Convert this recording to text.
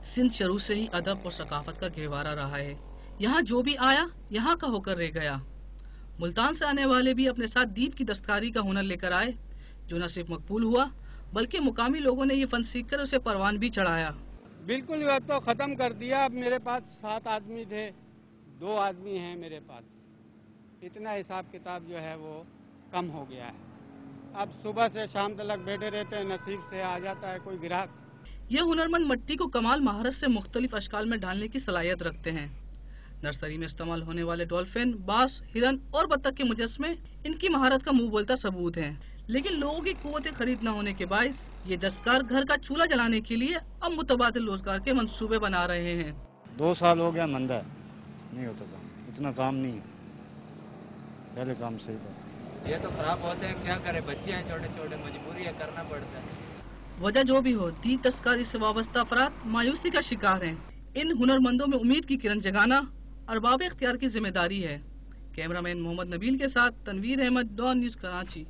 سندھ شروع سے ہی ادب اور ثقافت کا گہوارہ رہا ہے. یہاں جو بھی آیا یہاں کا ہو کر رہ گیا. ملتان سے آنے والے بھی اپنے ساتھ دید کی دستکاری کا ہنر لے کر آئے، جو نہ صرف مقبول ہوا بلکہ مقامی لوگوں نے یہ فن سیکھ کر اسے پروان بھی چڑھایا. بالکل یہ تو ختم کر دیا. اب میرے پاس 7 آدمی تھے، 2 آدمی ہیں میرے پاس. اتنا حساب کتاب جو ہے وہ کم ہو گیا ہے. اب صبح سے شام تک بیٹھے رہتے ہیں، نصیب سے آ جاتا ہے کوئی گراہک. یہ ہنرمند مٹی کو کمال مہارت سے مختلف اشکال میں ڈھالنے کی صلاحیت رکھتے ہیں. نرسری میں استعمال ہونے والے ڈولفن، باس، ہرن اور بطخ کے مجسمے ان کی مہارت کا منہ بولتا ثبوت ہیں. لیکن لوگوں کی قوت خرید نہ ہونے کے باعث یہ دستکار گھر کا چولہا جلانے کے لیے اب متبادل روزگار کے منصوبے بنا رہے ہیں. 2 سال ہو گیا مندہ ہے، نہیں ہوتا کام، اتنا کام نہیں ہے. پہلے کام صحیح تھا. یہ تو خراب ہوتے ہیں، کیا کرے، بچے ہیں چھوٹے چھوٹے، مجبوری ہے، کرنا پڑتا ہے. وجہ جو بھی ہو، دید دستکاری سے وابستہ افراد مایوسی کا شکار ہیں. ان ہنرمندوں میں امید کی کرن جگانا ارباب اختیار کی ذمہ داری ہے. کیمرہ مین محمد نبیل کے ساتھ تنویر احمد، ڈان نیوز، کراچی.